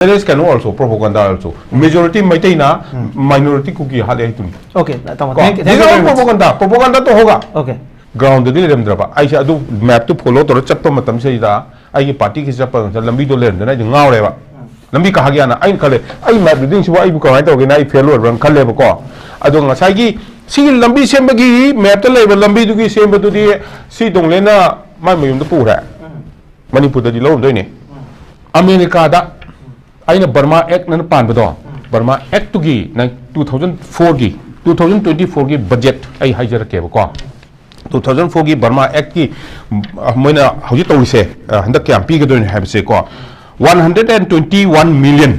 there is can also propaganda also majority maitai na minority kuki hale tuni okay this is propaganda to hoga okay ground de lem draba ai sa adu map to follow to chatpa matam se da ai gi party ki chapa lambi do len na ngau re ba lambi ka hagia na ai khale ai map reading si wa ai bu ka to ge na ai failure ran khale ba ko adu nga sai gi si lambi sem ba gi map to le ba lambi du gi sem ba du di si dong le na mai mayum da pu ra manipur da di lo doi ne america da aina Burma Act nan pan bado Burma Act to gi na 2004 gi 2024 gi budget ai hajar ke ko 2004 gi Burma Act ki moina hauji tawise handak kyam pi ga doin have se ko $121 million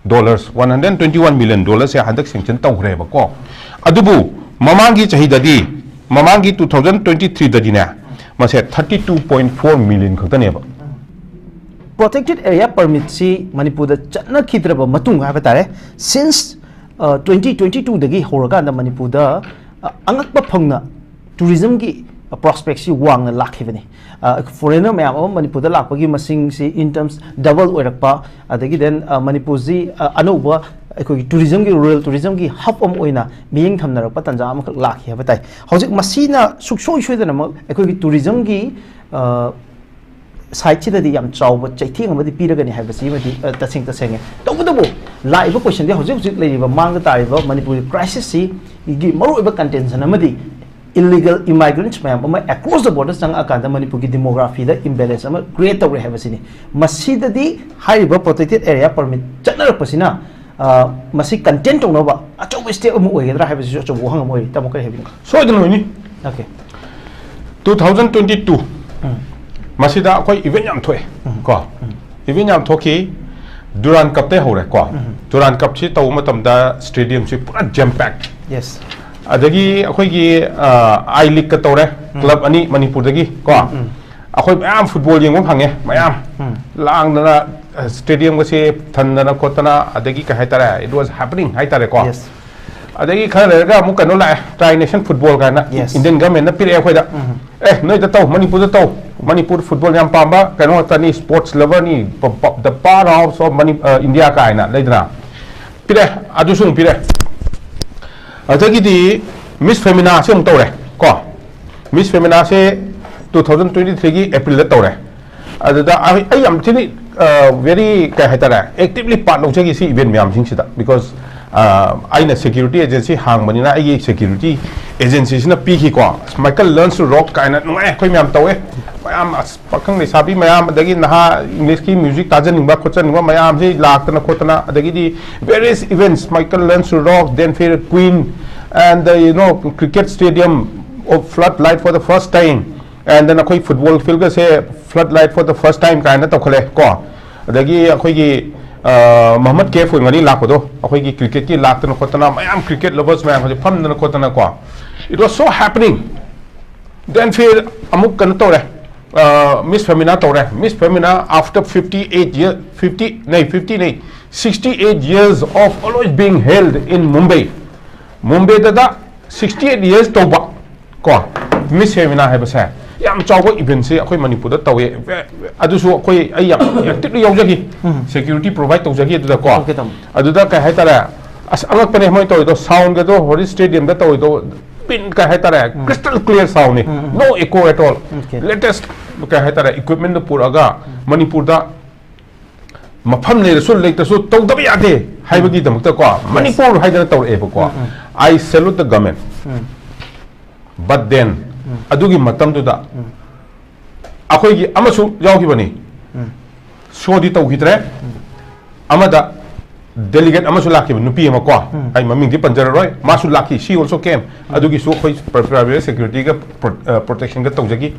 121 million dollars ya handak sanction taw re ba ko adubu mamangi chahida di mamangi 2023 da dina mase 32.4 million khata ne ba protected area permit si Manipur da chana khidraba matung ha batare since 2022 dagi horaga da Manipur da angakpa phangna tourism gi prospects si wang na lakhibani foreigner mayam Manipur da lakpagi masing si in terms double oirakpa adagi then Manipur ji anoba अखोई tourism की rural tourism की hub om oina miyeng thamna rakpa tanja am lakhi ha batai hojik masina suksoi shoidana ma अखोई tourism की side chida di yam chawba chaithing amadi piragani haibasi madi tasing tasenge tawbudabu laiba question di hojik hojik leiba mangda tariba Manipur crisis si gi maru iba contention amadi illegal immigrants mayam ama across the borders sang akanda Manipur ki demography da imbalance ama create tawre haibasi ni masida di haiba protected area permit chana pasina masi content ong ba acho state amu oigedra haibasi acho hang amoi tamo kai hebi so idin hoini okay 2022 masida koi event yam thoe ko event yam thoki Duran Cup te hore ko Duran Cup chi taw matam da stadium chi pura jam packed yes adagi akhoi gi I league ka tawre club ani Manipur dagi ko akhoi mayam football yeng phange mayam lang na stadium ga se thandana kotana adagi ka haitara it was happening haitare ko yes adagi khare ga mu kanu la Tri Nation football ga na Indian government na pire akhoi da noi da taw Manipur da taw Manipur football yang pamba kanu tani sports lover ni the powerhouse of India ka ina leidra pire adusung pire adagi di Miss Femina se ong tawre ko Miss Femina se 2023 gi April da tawre adada ai am chini very ka hatara actively part lo chagi si event myam sing sida because aina security agency hang manina ai security agency sina piki ko Michael learns to rock kaina ngai khoi myam tawe mayam pakhang ni sabi mayam adagi naha English ki music tajan ba khochan ba mayam ji laktana khotana adagi di various events Michael learns to rock then fair Queen and you know cricket stadium of floodlight for the first time and then akhoi football field ga se floodlight for the first time kaina to khale ko adagi akhoi gi Muhammad K ngani lakdo akhoi gi cricket ki laktana khotana mayam cricket lovers mayam haje famna khotana ko it was so happening then fair amuk kan to re Miss Femina tore Miss Femina after 68 years 68 years of always being held in Mumbai da 68 years to ba ko Miss Femina hai basa yam chawba event se akhoi Manipur da tawe adusu akhoi ai yam actively yaujagi security provide tawjagi adu da ko adu da ka hai tara as angak pane moi to sound ga do hori stadium da to pin ka hai tara crystal clear sound ni no echo at all latest ka hai tara equipment da puraga Manipur da mafam le su le ta su to da ya de hai bagi da mukta ko Manipur hai da to e ko I salute the government but then adugi matam du da akhoi gi amasu yaw gi bani so di to hitre amada delegate amasu lakhi nupi ma ko ai maming di panjar roi masu lakhi she also came adugi so khoi private security ga protection ga tawjagi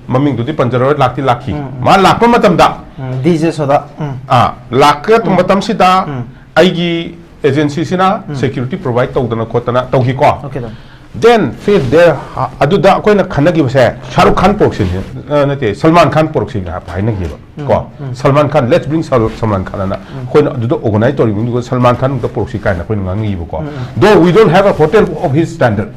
maming du di panjar roi lakhi ma lakpa matam da dj so da lakka matam si da ai gi agency sina security provide tawdana khotana tawgi ko then fit there aduda koina khanagi base Shahrukh Khan proxy nate Salman Khan proxy ga paina gi ko Salman Khan let's bring Salman Khan na koina aduda organize tori ngi Salman Khan da proxy kai na koina ngi ko though we don't have a hotel of his standard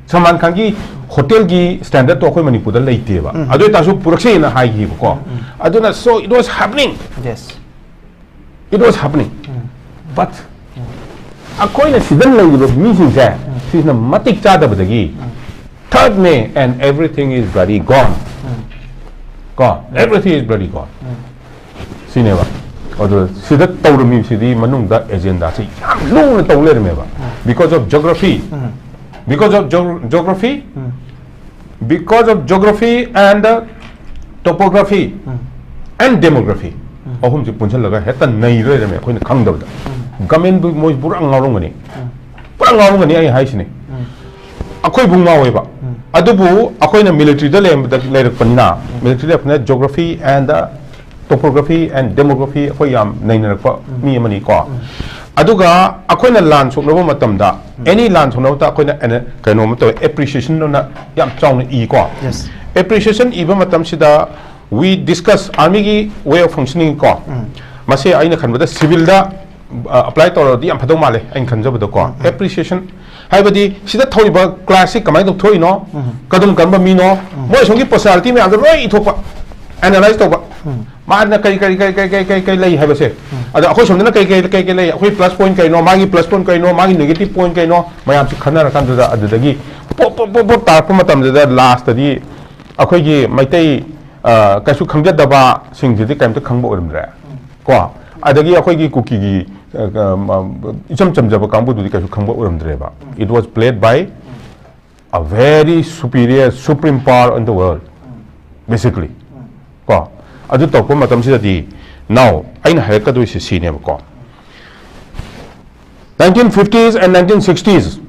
Salman Khan gi hotel gi standard to koi Manipur da leite ba adu ta su proxy na hai gi ko aduna so it was happening yes It was happening. But according to the meeting there, she's not matik chada badagi. 3rd May and everything is bloody gone. Gone. Everything is bloody gone. Sineva. Although Sida told me Sidi Manunda agenda. Because of geography. Because of geography. Because of geography and topography and demography. Ahum si punchal laga heta nahi re me khoi khang dab da. Gamen bu moi pura ngarong ngani. Pura ngarong ngani ai hai sini. Akhoi bu ma wei ba. Adubu akhoi na military da le rak panina. Military le apna geography and topography and demography akhoi yam nahi na rak pa mi amani ko. Aduga akhoi na land sok no matam da. Any land sok no ta akhoi na kaino mato appreciation no na yam chong na I ko. Yes. Appreciation iba matam sida we discuss army ki way of functioning ko. Mase aina khan bada civil da apply to di am phadong male ain khan jab da ko. Appreciation hai badi sida thoi ba classic kamai to thoi no kadum kan ba mi no moi songi personality me andro roi thokpa analyze to ba ma na kai lai hai ba se ada akhoi somna kai lai akhoi plus point kai no magi plus point kai no magi negative point kai no mayam si khana ra kan da adagi po tar pa matam da last di akhoi gi maitai kasu khangjadaba singjidi kaimta khangba orimra ko adagi akhoi gi cookie gi icham chamjaba kangbu dudi kasu khangba orimdre ba. It was played by a very superior supreme power in the world basically ko adu tokpa matam sida di now aina haika do isi sine ko 1950s and 1960s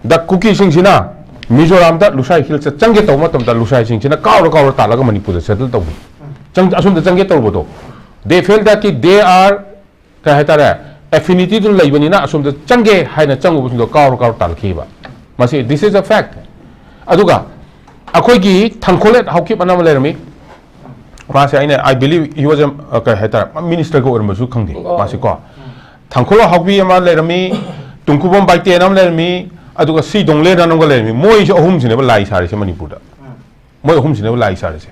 the cookie singsina Mizoram da Lusai Hills change to matam da Lusai singsina kaur talaga Manipur settle to chang asum da change to bodo they felt that they are kaheta affinity to laibani na asum da change haina changu bu kaur talki ba masi this is a fact aduga akoi gi thangkholet hawkip anam lermi masi aina I believe he was a kaheta minister go ormasu khangde masi ko thangkholo hawbi ama lermi tungkubom baite anam lermi aduga si dongle na nong lermi moi jo ahum sine ba lai sare se Manipur da moi ahum sine ba lai sare se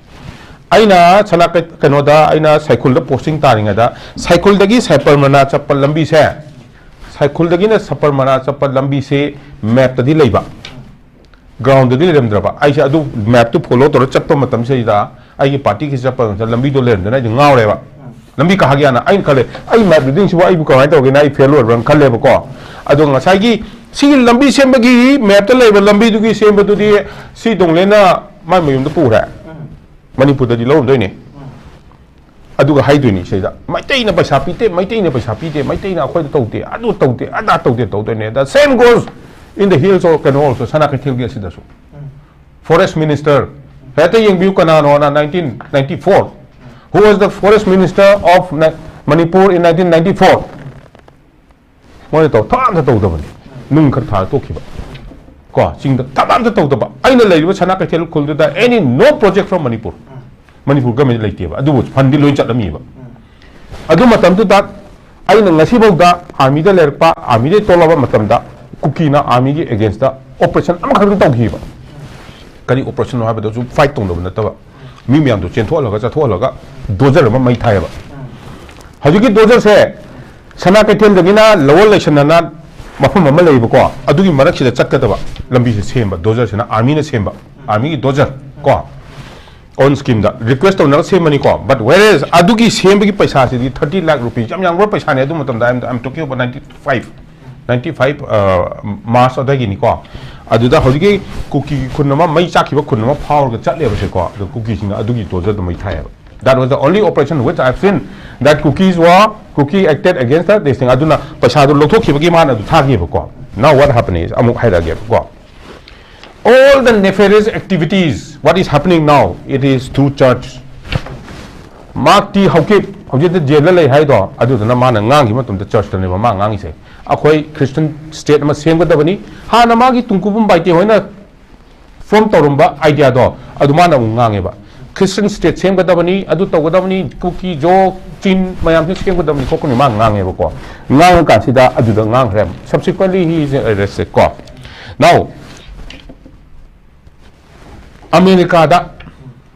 aina chala kano da aina cycle da posting taringa da cycle dagi sapar mana chapal lambi se cycle dagi na sapar mana chapal lambi se map tadi leiba ground dagi lemdra ba aisa adu map tu follow to chappa matam se da ai party ki chapal lambi do lerna na ngaw re ba lambi ka hagya na ain khale ai map reading si wa ai bu ka to ge na ai failure ran khale ba ko adu ngasai gi si lambi sembagi map ta leiba lambi du gi sembadu di si dongle na mai mayum da pu ra Manipur da di lo doi ne aduga hai doi ni seida maitai na paisa pite maitai na khoi da taude adu taude ada taude taude ne the same goes in the hills of can also sana ka thil ge sida so forest minister hata yeng view kana no na 1994 who was the forest minister of Manipur in 1994 mo to tham da tauda bani nung khar tha to khiba ko sing da tamam da tauda ba aina leiba sana ka thil khul da any no project from Manipur government laite ba adu fandi loi chatami ba adu matam tu da aina ngasi bau da army da lerpa army de tolaba matam da cookie na army gi against the operation am khar ta gi ba kani operation ha ba da su fight tong da ta ba mi myam do chen thola ga cha thola ga dozer ma mai thai ba haju gi dozer se sana ka thel da gina lawal election na mafam ma lei ba ko adu gi marak sida chakka da ba lambi se semba dozer se na army na semba army gi dozer ko on scheme da request of same money ko but whereas adugi same gi paisa si 30 lakh rupees jam yang ro paisa ne adu matam da I'm talking about 95 March adagi ni ko adu da hoji cookie kunama mai chakhi ba kunama power ga chatle ba se ko the cookie singa adugi toja da mai thai that was the only operation which I've seen that cookie acted against that this thing aduna paisa do lothok khibagi man adu thagi ba ko now what happened is amuk haida ge ko all the nefarious activities, what is happening now, it is through church. Mark T. Hawkip, Hawkip the jail lay hide or Adu the Naman and Nang, he went to the church to never mang say. Akoi Christian state must same with the Bani, Hanamagi Tunkubum by Tiwana from Torumba, idea do, Adumana Mungangeva. Christian state same with the Bani, Aduta Wadamani, Cookie, Joe, Chin, Mayam, came with the Kokuni Mang Evo. Nang consider Adu the Nang. Subsequently, he is arrested. Now, America da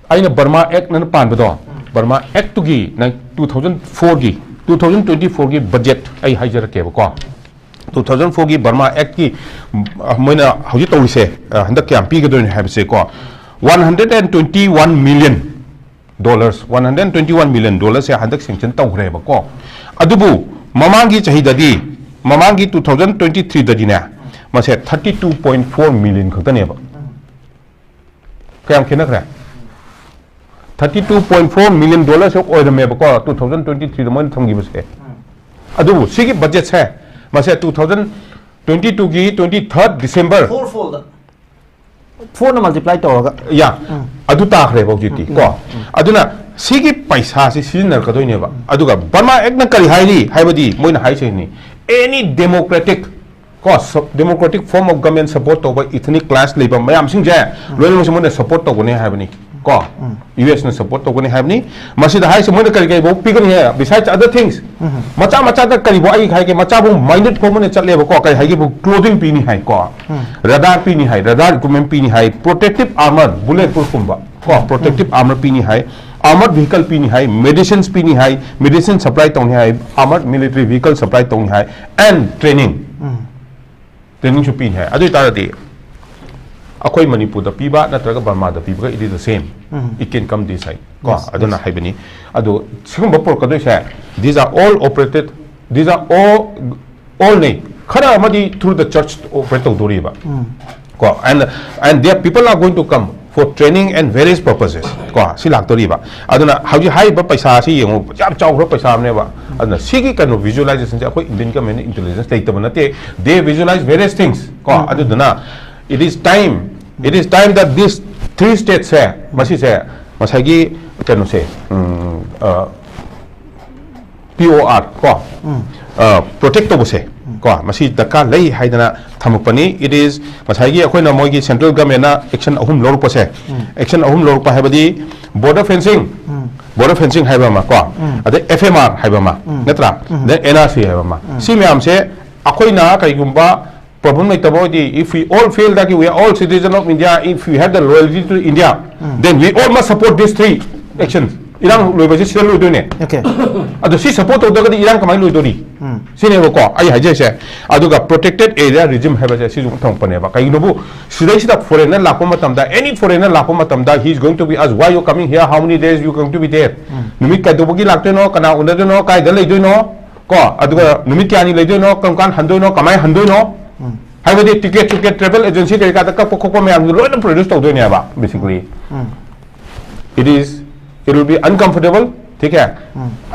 aina Burma Act na pan bado Burma Act to gi 2004 gi 2024 की budget आई हाइजरकेबको 2004 की Burma act की Moina हौजी तौरिसे हंदक क्या पीगदोइन हाइबसे को $121 million 121 million से हंदक sanction तौरेबको अदुबु ममांगी चाहिददी ममांगी 2023 ददिने मसे 32.4 million खतनेबा क्या खेनखरे $32.4 million से ओइरमेबको 2023 the Moin थमगिबसे अदुबु सिगी budget से मसे 2022 की 23rd December 4 मल्टीप्लाई तौरगा या अदु ताखरे बौजिती को अदुना सिगी पैसा से सिजनर कदोइनेबा अदुगा बर्मा एकना करी हाइरी हाइबदी मोइना हाइसेनी एनी democratic democratic form of government support तौबा इथनिक क्लास लेबा मयाम सिंजे लोइनो मोइना सपोर्ट तौगने हाइबनी को यूएस ने सपोर्ट तौगने हाइबनी मसिदा हाइसे मोइना करी गई बो पिगनी है बिसाइड्स अदर थिंग्स मचा मचा दा करी बो आई खाइ के मचा बो माइंडेड को मोने चलेबो को कई हाइगे बो क्लोथिंग पीनी हाइ को रडार पीनी हाइ रडार इक्विपमेंट पीनी हाइ प्रोटेक्टिव आर्मर बुलेट प्रूफ कुंबा को प्रोटेक्टिव आर्मर पीनी हाइ आर्मर्ड व्हीकल पीनी हाइ मेडिसिन्स पीनी हाइ मेडिसिन सप्लाई तौनी हाइ आर्मर्ड मिलिट्री व्हीकल सप्लाई तौनी हाइ एंड ट्रेनिंग सु पीनी हाइ अदु तारदी अखोई मणिपुर द पीबा नत्रगा बर्मा द पीबा it is the same it can come this हाइ को अदुना हाइबनी अदु सिगम बपर कदो से these are all operated these are all ने खरा मदी through the church operate तौदोरीबा को and their people are going to come for training and various purposes को सि लाक्तोरीबा अदुना हाउजी हाइ ब पैसा सि यंगो याम चाउरो पैसा आमनेबा अदुना सिगी कनो विजुअलाइजेशन से अखोई इंडियन गवर्नमेंट इंटेलिजेंस लेतब नते they visualize various things को अदुना it is time that these 3 states है मसी से मसागी कनो से POR को प्रोटेक्ट तौबसे को मसी दका लई हाइदना थमपनी इट इज मसागी अखोइना मोइगी सेंट्रल गवर्नमेंट ना एक्शन अहुम लौरपसे एक्शन अहुम लौरपा हाइबदी बॉर्डर फेंसिंग हाइबमा को अदे FMR हाइबमा नत्रा दे NRC हाइबमा सी म्याम से अखोइना कइगुम्बा problem like if we all feel that we are all citizens of India, if we have the loyalty to India, then we all must support these 3 actions. Iran loyalty is still doing it. Okay. Ado si support of the Iran kamai loyalty. Sine wo ko ai haje se. Ado ga protected area regime have se si thong pane ba. Kai no bu sidai sida foreigner la ko matam da any foreigner la ko matam da he is going to be asked why you coming here, how many days you going to be there. Numit ka do bogi lakte no kana una do no kai da lei do no ko ado ga numit kyani lei do no kam kan handoi no kamai handoi no हाइबदी ticket travel agency कई का कपको मैम लोन produce तौदोने बा basically it will be uncomfortable ठीक है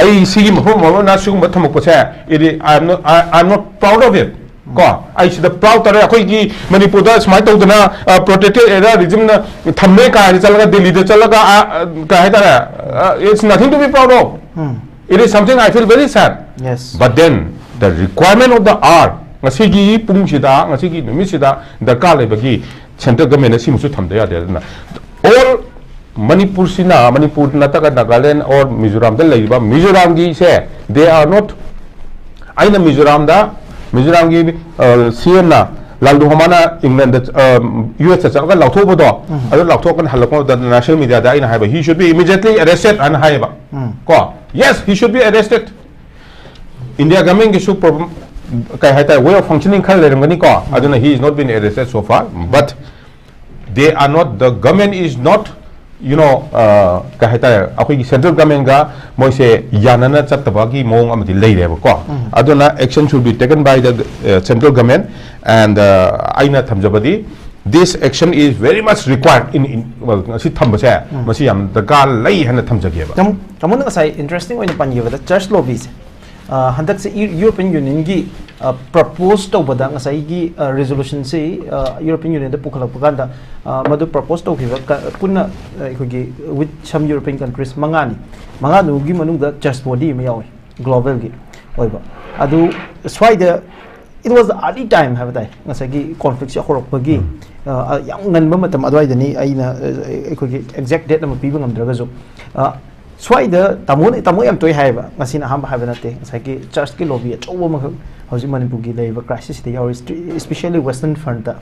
आई सिगी मफम ना सिगुम थमकपसे it I am not proud of it को आई सिद प्राउड तरे अखोई की मणिपुर दा स्माइ तौदना प्रोटेक्टेड एरिया रिजिम ना थम्मे का चलगा दिल्ली दे चलगा का है तारा it's nothing to be proud of it is something I feel very sad yes but then the requirement of the art ngasi pungsida ngasi numisida darkar lebagi central government simusu thamda ya de all manipur sina manipur nataka nagaland or mizoram da leiba mizoram gi se they are not aina mizoram gi cm na laldu homana england us cha ga lautho bodo adu lautho kan halako da national media da aina haiba he should be immediately arrested and haiba ko yes he should be arrested india government gi su problem way of functioning he is not been arrested so far but they are not the government is not you know central government ga moise yanana chattabagi mong amadi leireba ko aduna action should be taken by the central government and aina thamjabadi this action is very much required in well si thambase masi yam daga lei hana thamjageba kamon ngasai interesting oina pangiba the church lobbies handak se European Union gi propose to bada ngasai gi resolution se European Union da pukhalak paganda madu propose to khiba punna gi with some European countries manganu gi manung da church body ma yawi global gi oiba adu swai da it was the early time have dai ngasai gi conflict se horok gi yang ngan ba matam adwai da ni aina gi exact date ma piba ngamdraga jo swai da tamu am toy haiba ngasina hamba haiba nate ngasai gi church ki lobby achobo ma hauji manipur gi leiba crisis de yaw especially western front da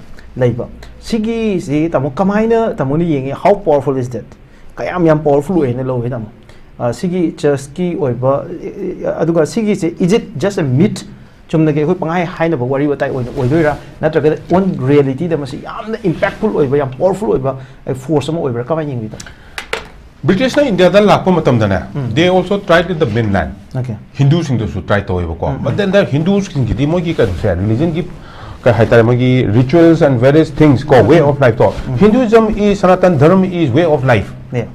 leiba sigi si tamu kamaina tamu ni yenge how powerful is that kayam yam powerful ene lo he tamu sigi church ki oiba aduga sigi se is it just a myth chumna ke khoi pangai haina ba wari watai oidoira natraga on reality da masi yamna impactful oiba yam powerful oiba force ama oiba kamai yingi da British na India da lakpa matam da na they also tried in the mainland okay Hindus sing to try to oiba ko but then the Hindus sing ki mo ki ka religion ki ka haitare mo ki rituals and various things ko way of life to Hinduism is Sanatan dharma is way of life yeah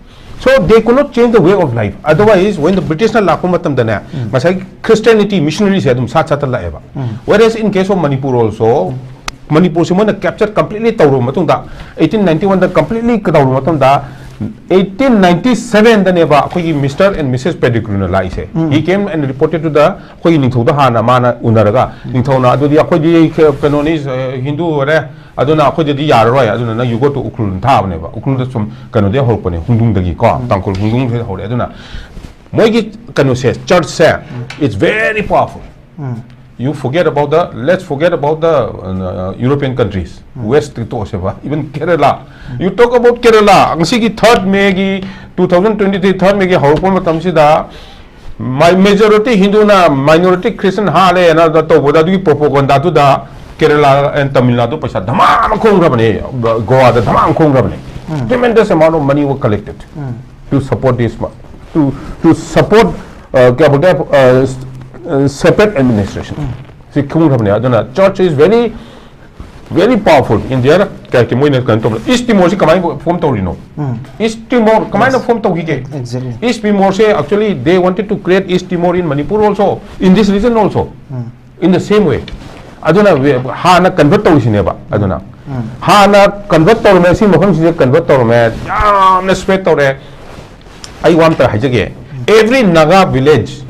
so they could not change the way of life otherwise when the British na lakpa matam da na masai Christianity missionaries ya dum sat la eba whereas in case of Manipur also Manipur se mo na capture completely tawro matung da 1891 da completely tawro matung da 1897 da neba khoi Mr and Mrs Pettigrew na lai se he came and reported to the khoi ningthau da hana mana unaraga ningthau na adu di khoi di canonis Hindu ore aduna khoi di yaroi aduna na you go to uklun tha neba uklun da sum kano de hol pone hundung dagi ko tangkol hundung se hore aduna moi gi kano se church se it's very powerful you forget about the let's forget about the European countries west to seva even Kerala you talk about Kerala angsi ki 3rd May gi 2023 3rd May gi hawpon matam si da my majority Hindu na minority Christian ha le na da to boda du propaganda tu da Kerala and Tamil Nadu paisa dhamam khong ra bane Goa da dhamam khong ra bane tremendous amount of money were collected to support this to support kya bolte separate administration. See, church is very, very powerful in there. East Timor se kamai form to no. East Timor kamai na form to hige. Exactly. East Timor se actually they wanted to create East Timor in Manipur also, in this region also, in the same way. Aduna ha na convert to sineba. Aduna ha na convert to me si moham si convert to me. Ya na spread to re. I want to hige. Every Naga village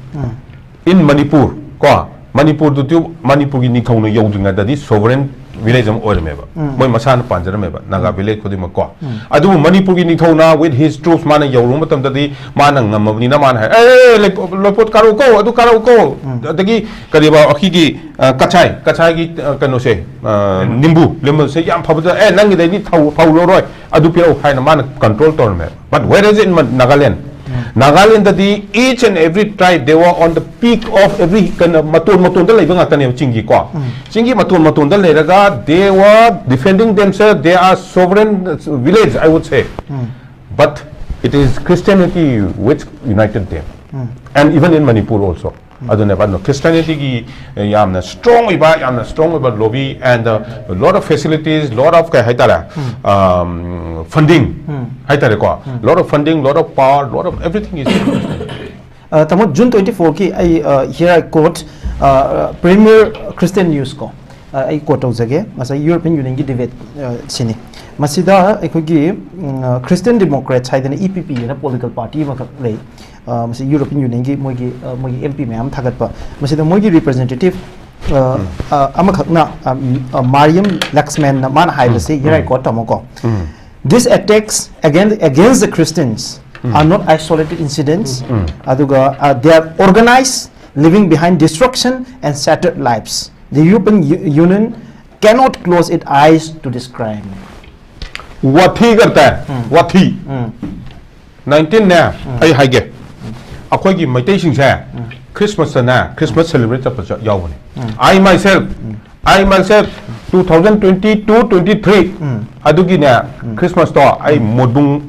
in Manipur, ko Manipur to Manipur ni khau no yodinga da this sovereign village am oil meba moi masan panjara meba Naga village ko di ma ko adu Manipur ni khau na with his troops mana yawru matam da di manang namni na man hai lopot karo ko adu karo ko dagi kariba akhi gi kachai gi kano se nimbu lemon se yam phaba nang gi ni thau lo roi adu piro hai na man control tor me but where is it in Nagaland Nagaland the each and every tribe they were on the peak of every kind of matun da leiba ngata ne chingi ko chingi matun da leiraga they were defending themselves they are sovereign village I would say but it is Christianity which united them and even in Manipur also aduna ba no Christianity gi yamna strong iba lobby and a lot of facilities lot of haitara funding haitare ko lot of funding lot of power lot of everything is tamo June 24 ki here I quote Premier Christian News ko I quote jage masa European Union gi debate sini masida ekogi Christian Democrats haidana EPP na political party ma lei masi European Union gi mogi MP mayam thagatpa masida mogi representative amakhakna Mariam Laxman na man haibase here I quote tamoko these attacks against the Christians are not isolated incidents aduga they are organized living behind destruction and shattered lives the European Union cannot close its eyes to this crime wathi karta hai wathi 19 ne ai haige akhoi gi maitai sing se Christmas na Christmas celebrate ta yawne I myself 2022-23 adugi ne Christmas to ai modung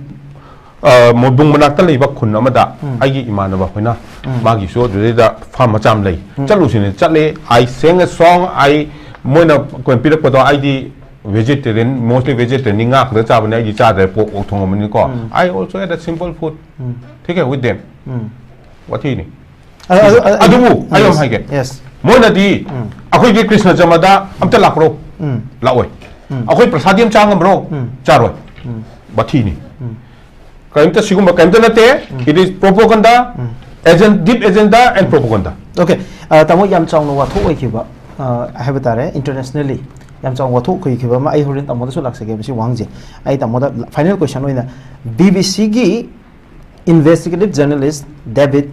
manakta leiba khun amada ai gi imanaba hoina magi so da farm macham lei chalu sine chatle I sang a song I moina ko pirak ko I di vegetarian mostly vegetarian ninga khada chabane ai gi cha de po thong amani ko I also had a simple food thik hai with them what he ni adubu ayom haige yes moina di akhoi gi Krishna jamada amta lakro laoi akhoi prasadiam changam bro charoi bathi ni kaimta sigumba kaimta nate it is propaganda deep agenda and propaganda okay tamo yam changno wa thoi khiba I have tare internationally yam chang wa thoi khiba ma ai horin tamo da su laksage bisi wangje ai tamo da final question oina BBC gi investigative journalist David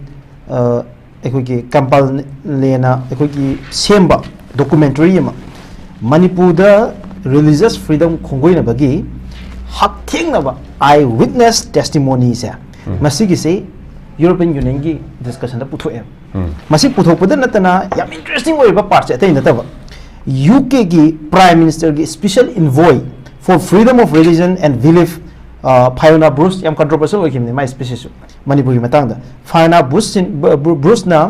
ekogi kampal lena ekogi semba documentary ma Manipur da religious freedom khongoi na bagi hakthing na ba eyewitness testimony se masigi se European Union की discussion दा पुथोए मसी पुथोपदा नतना याम interesting ओइबा part से नतबा UK की prime minister की special envoy for freedom of religion and belief Fiona Bruce याम controversial ओइकिमने my species Manipuri मतंग दा फायोना ब्रूस ना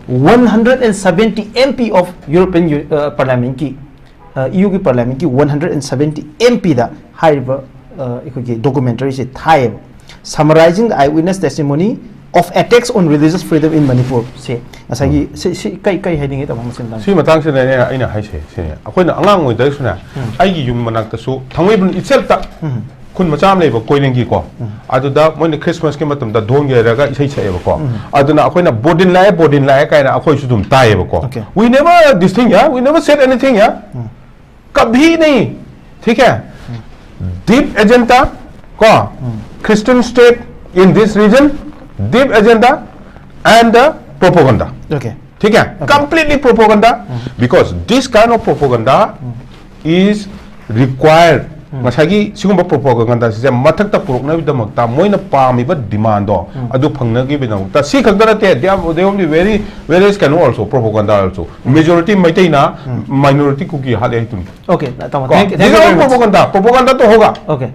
170 MP of European Parliament की EU की पार्लियामेंट की 170 MP दा हाइबा इखोगी डॉक्यूमेंटरी से थाइब summarizing the eyewitness testimony of attacks on religious freedom in Manipur se asagi se kai heading it among sim si matang se ne aina hai se se akoina angang oi da suna ai gi yum manak ta su thangwei bun itself ta kun macham lei ba koiling gi ko adu da moi Christmas ke matam da dong ge ra ga isai chai ba ko adu na akoina bodin lai kai na akoi su dum tai ba ko we never this thing yeah we never said anything yeah kabhi nahi theek hai deep agenda ko Christian state in this region, deep agenda and propaganda. Okay. ठीक है? Completely propaganda because this kind of propaganda is required. Masagi sigumba propaganda se mathak ta purukna bidamata moina pamiba demand do adu phangna gi bidamata si khagdana te they only very can also propaganda also majority maitai na minority ku gi hade tun. Okay. Thank you. Propaganda to hoga. Okay.